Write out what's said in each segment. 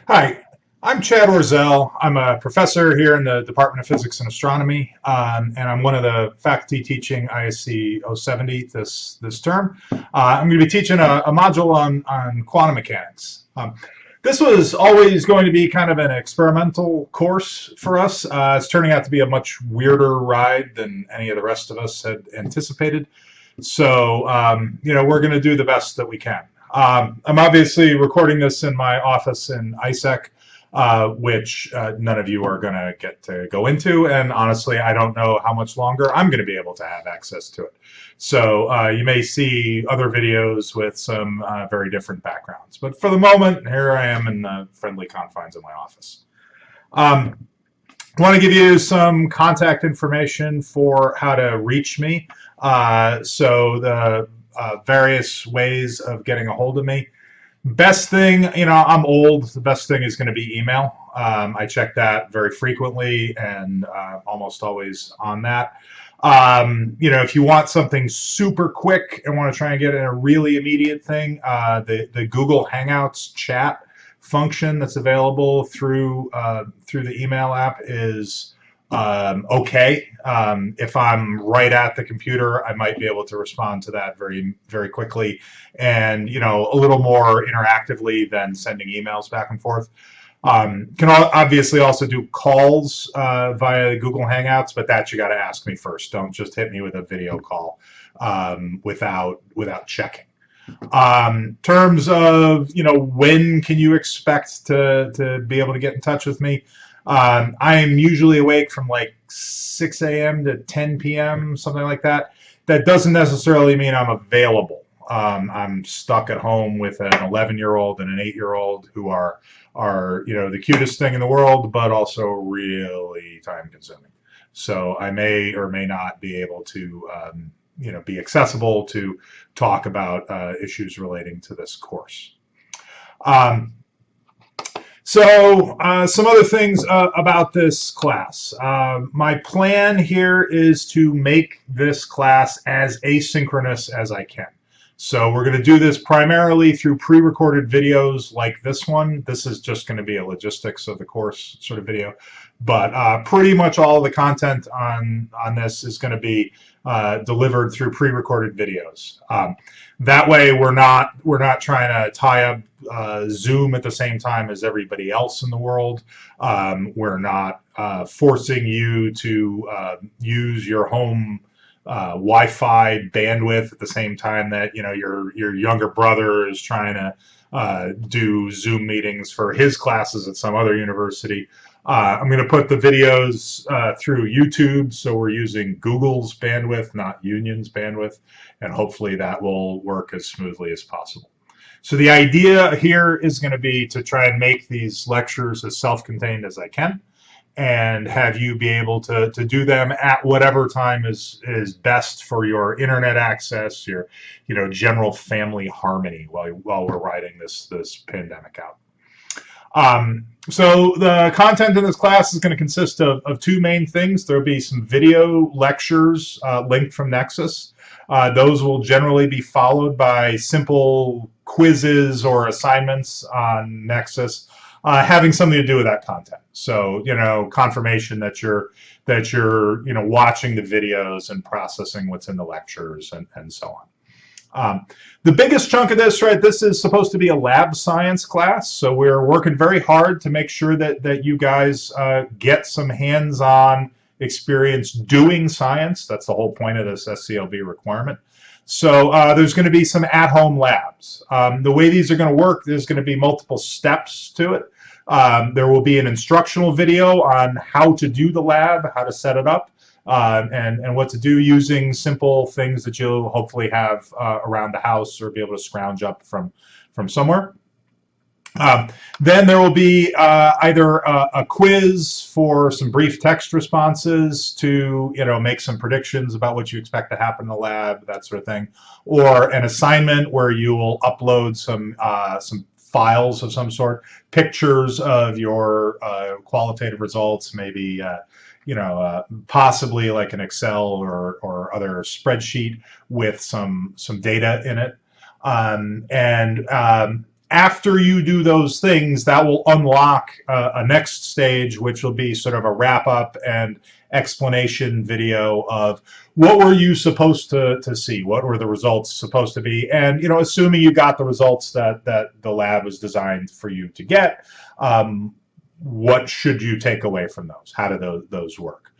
Hi, I'm Chad Orzel. I'm a professor here in the Department of Physics and Astronomy, and I'm one of the faculty teaching ISC 070 this term. I'm going to be teaching a module on quantum mechanics. This was always going to be kind of an experimental course for us. It's turning out to be a much weirder ride than any of the rest of us had anticipated. So, we're going to do the best that we can. I'm obviously recording this in my office in ISEC, which none of you are going to get to go into. And honestly, I don't know how much longer I'm going to be able to have access to it. So you may see other videos with some very different backgrounds. But for the moment, here I am in the friendly confines of my office. I want to give you some contact information for how to reach me. So the various ways of getting a hold of me. Best thing, I'm old. The best thing is going to be email. I check that very frequently and almost always on that. If you want something super quick and want to try and get in a really immediate thing, the Google Hangouts chat function that's available through the email app is okay. If I'm right at the computer, I might be able to respond to that very, very quickly and, a little more interactively than sending emails back and forth. Can obviously also do calls via Google Hangouts, but that you got to ask me first. Don't just hit me with a video call without checking. Terms of, when can you expect to be able to get in touch with me? I am usually awake from like 6 a.m. to 10 p.m., something like that. That doesn't necessarily mean I'm available. I'm stuck at home with an 11-year-old and an 8-year-old who are the cutest thing in the world, but also really time-consuming. So I may or may not be able to be accessible to talk about issues relating to this course. So some other things about this class. My plan here is to make this class as asynchronous as I can. So we're going to do this primarily through pre-recorded videos like this one. This is just going to be a logistics of the course sort of video. But pretty much all of the content on this is going to be delivered through pre-recorded videos. That way, we're not trying to tie up Zoom at the same time as everybody else in the world. We're not forcing you to use your home Wi-Fi bandwidth at the same time that your younger brother is trying to do Zoom meetings for his classes at some other university. I'm going to put the videos through YouTube, so we're using Google's bandwidth, not Union's bandwidth, and hopefully that will work as smoothly as possible. So the idea here is going to be to try and make these lectures as self-contained as I can and have you be able to do them at whatever time is best for your internet access, your general family harmony while we're riding this pandemic out. So the content in this class is going to consist of two main things. There'll be some video lectures linked from Nexus. Those will generally be followed by simple quizzes or assignments on Nexus having something to do with that content. So, confirmation that you're watching the videos and processing what's in the lectures and so on. The biggest chunk of this, right, this is supposed to be a lab science class, so we're working very hard to make sure that you guys get some hands-on experience doing science. That's the whole point of this SCLB requirement. So there's going to be some at-home labs. The way these are going to work, there's going to be multiple steps to it. There will be an instructional video on how to do the lab, how to set it up, and what to do using simple things that you'll hopefully have around the house or be able to scrounge up from somewhere. Then there will be either a quiz for some brief text responses to make some predictions about what you expect to happen in the lab, that sort of thing, or an assignment where you will upload some files of some sort, pictures of your qualitative results, maybe possibly like an Excel or other spreadsheet with some data in it, after you do those things, that will unlock a next stage, which will be sort of a wrap-up and explanation video of what were you supposed to see, what were the results supposed to be, and assuming you got the results that the lab was designed for you to get, what should you take away from those? How do those work?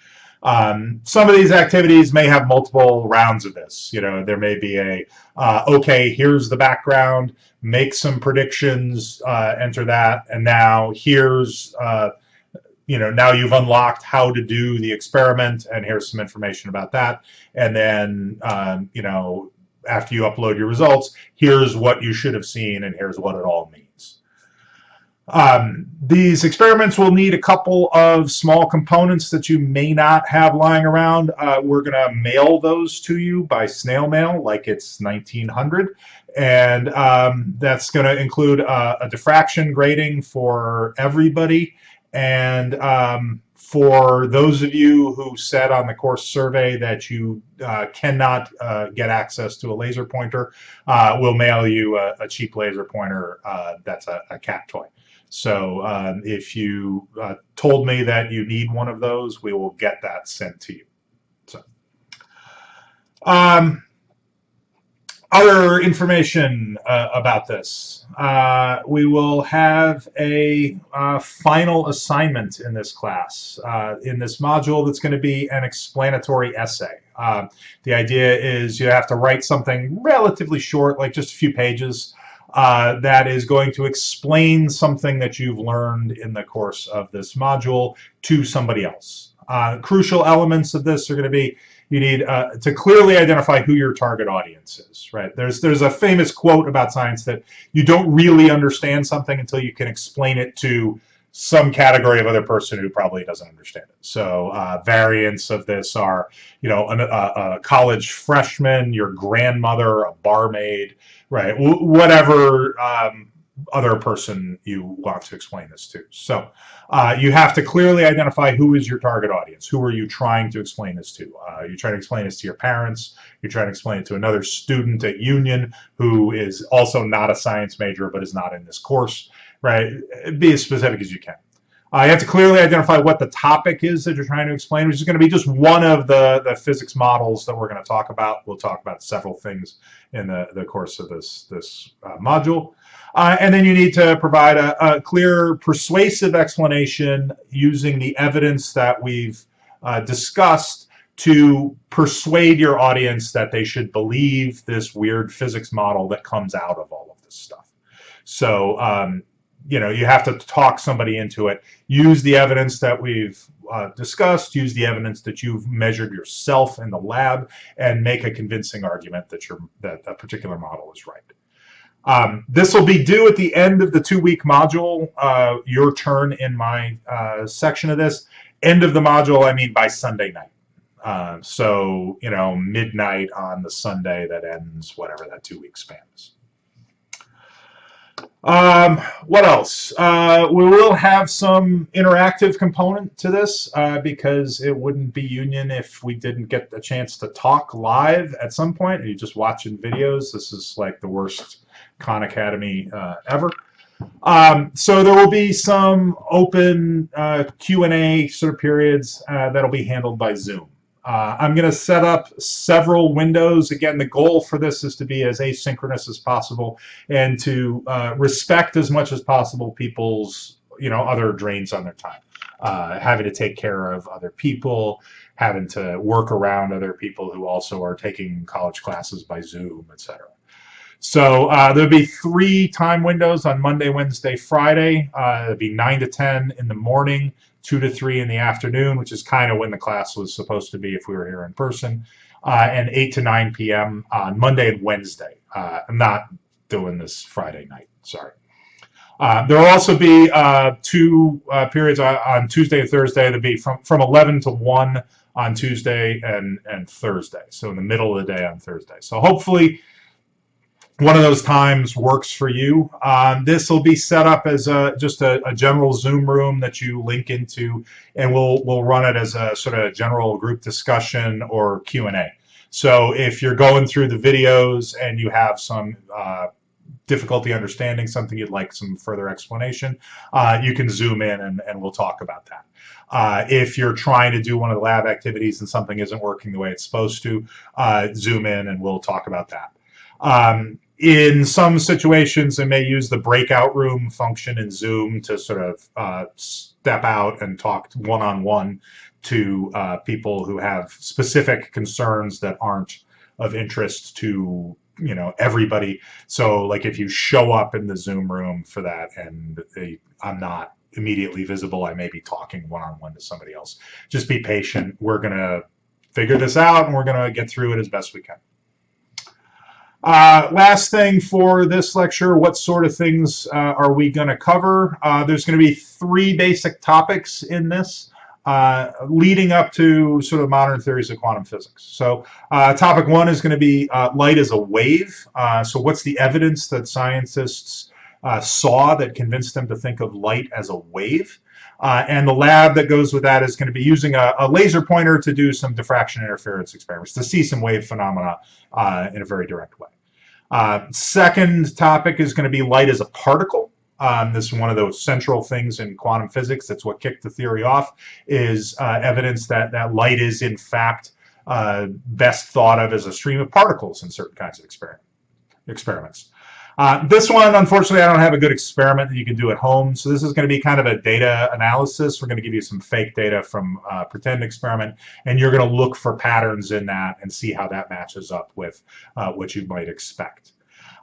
Some of these activities may have multiple rounds of this. There may be okay, here's the background, make some predictions, enter that, and now here's, now you've unlocked how to do the experiment, and here's some information about that. And then, after you upload your results, here's what you should have seen, and here's what it all means. These experiments will need a couple of small components that you may not have lying around. We're going to mail those to you by snail mail like it's 1900. And that's going to include a diffraction grating for everybody. And for those of you who said on the course survey that you cannot get access to a laser pointer, we'll mail you a cheap laser pointer that's a cat toy. So if you told me that you need one of those, we will get that sent to you. So, other information about this. We will have a final assignment in this class, in this module, that's going to be an explanatory essay. The idea is you have to write something relatively short, like just a few pages, that is going to explain something that you've learned in the course of this module to somebody else. Crucial elements of this are going to be, you need to clearly identify who your target audience is, right? There's a famous quote about science that you don't really understand something until you can explain it to some category of other person who probably doesn't understand it. So variants of this are, a college freshman, your grandmother, a barmaid, right? Whatever other person you want to explain this to. So you have to clearly identify who is your target audience. Who are you trying to explain this to? You're trying to explain this to your parents. You're trying to explain it to another student at Union who is also not a science major but is not in this course, right? Be as specific as you can. You have to clearly identify what the topic is that you're trying to explain, which is going to be just one of the physics models that we're going to talk about. We'll talk about several things in the course of this module. And then you need to provide a clear, persuasive explanation using the evidence that we've discussed to persuade your audience that they should believe this weird physics model that comes out of all of this stuff. So, you have to talk somebody into it. Use the evidence that we've discussed, use the evidence that you've measured yourself in the lab, and make a convincing argument that a particular model is right. This will be due at the end of the 2-week module, your turn in my section of this. End of the module, I mean by Sunday night. So, midnight on the Sunday that ends whatever that 2-week span is. What else? We will have some interactive component to this because it wouldn't be Union if we didn't get a chance to talk live at some point. Are you just watching videos? This is like the worst Khan Academy ever. So there will be some open Q&A sort of periods that'll be handled by Zoom. I'm going to set up several windows. Again, the goal for this is to be as asynchronous as possible and to respect as much as possible people's, other drains on their time. Having to take care of other people, having to work around other people who also are taking college classes by Zoom, etc. So there'll be 3 time windows on Monday, Wednesday, Friday. It'll be 9 to 10 in the morning, 2 to 3 in the afternoon, which is kind of when the class was supposed to be if we were here in person, and 8 to 9 p.m. on Monday and Wednesday. I'm not doing this Friday night, sorry. There will also be 2 periods on Tuesday and Thursday. There'll be from 11 to 1 on Tuesday and Thursday, so in the middle of the day on Thursday. So hopefully one of those times works for you. This will be set up as just a general Zoom room that you link into, and we'll run it as a sort of general group discussion or Q&A. So if you're going through the videos and you have some difficulty understanding something, you'd like some further explanation, you can zoom in and we'll talk about that. If you're trying to do one of the lab activities and something isn't working the way it's supposed to, zoom in and we'll talk about that. In some situations, they may use the breakout room function in Zoom to sort of step out and talk one-on-one to people who have specific concerns that aren't of interest to everybody. So like if you show up in the Zoom room for that and I'm not immediately visible, I may be talking one-on-one to somebody else. Just be patient. We're going to figure this out and we're going to get through it as best we can. Last thing for this lecture, what sort of things are we going to cover? There's going to be 3 basic topics in this, leading up to sort of modern theories of quantum physics. So topic 1 is going to be light as a wave. So what's the evidence that scientists saw that convinced them to think of light as a wave? And the lab that goes with that is going to be using a laser pointer to do some diffraction interference experiments to see some wave phenomena in a very direct way. Second topic is going to be light as a particle. This is one of those central things in quantum physics. That's what kicked the theory off, is evidence that light is in fact best thought of as a stream of particles in certain kinds of experiments. This one, unfortunately, I don't have a good experiment that you can do at home. So this is going to be kind of a data analysis. We're going to give you some fake data from a pretend experiment, and you're going to look for patterns in that and see how that matches up with what you might expect.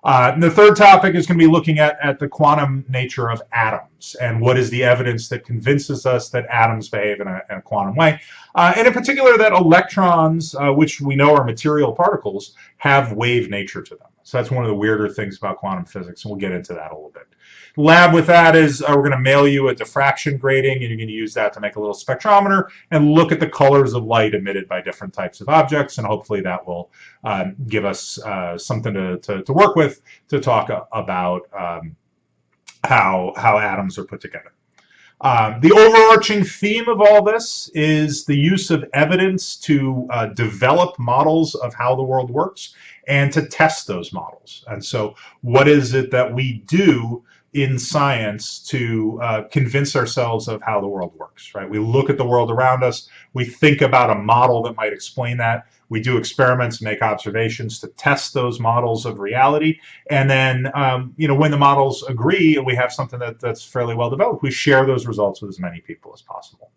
The third topic is going to be looking at the quantum nature of atoms and what is the evidence that convinces us that atoms behave in a quantum way. And in particular, that electrons, which we know are material particles, have wave nature to them. So that's one of the weirder things about quantum physics, and we'll get into that a little bit. Lab with that is we're going to mail you a diffraction grating, and you're going to use that to make a little spectrometer and look at the colors of light emitted by different types of objects, and hopefully that will give us something to work with to talk about how atoms are put together. The overarching theme of all this is the use of evidence to develop models of how the world works and to test those models. And so what is it that we do in science to convince ourselves of how the world works, right? We look at the world around us, we think about a model that might explain that, we do experiments, make observations to test those models of reality, and then when the models agree and we have something that's fairly well developed, we share those results with as many people as possible.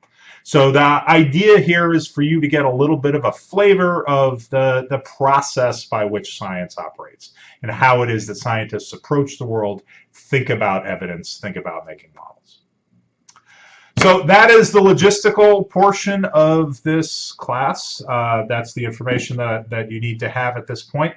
So the idea here is for you to get a little bit of a flavor of the process by which science operates and how it is that scientists approach the world, think about evidence, think about making models. So that is the logistical portion of this class. That's the information that you need to have at this point.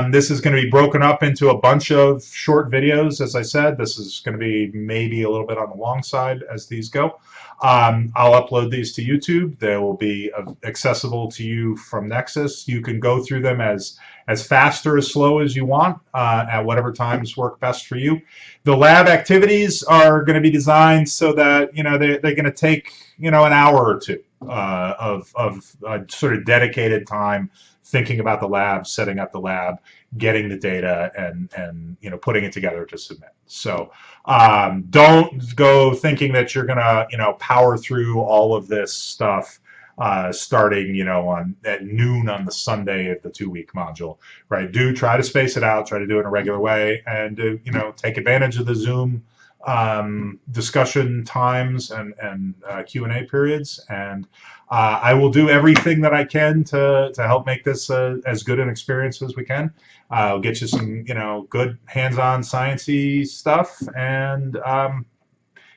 This is going to be broken up into a bunch of short videos. As I said, this is going to be maybe a little bit on the long side as these go. I'll upload these to YouTube. They will be accessible to you from Nexus. You can go through them as fast or as slow as you want at whatever times work best for you. The lab activities are going to be designed so that they're going to take an hour or two of sort of dedicated time thinking about the lab, setting up the lab, getting the data, and putting it together to submit. So don't go thinking that you're gonna power through all of this stuff starting at noon on the Sunday of the 2-week module, right? Do try to space it out, try to do it in a regular way, and take advantage of the Zoom discussion times and Q&A periods, and I will do everything that I can to help make this as good an experience as we can. I'll get you some good hands-on sciencey stuff, and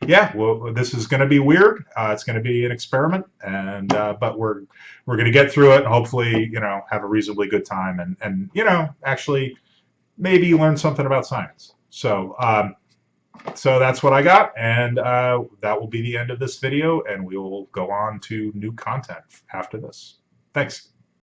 yeah, well, this is going to be weird. It's going to be an experiment, and but we're going to get through it and hopefully have a reasonably good time and actually maybe learn something about science. So so that's what I got, and that will be the end of this video, and we will go on to new content after this. Thanks.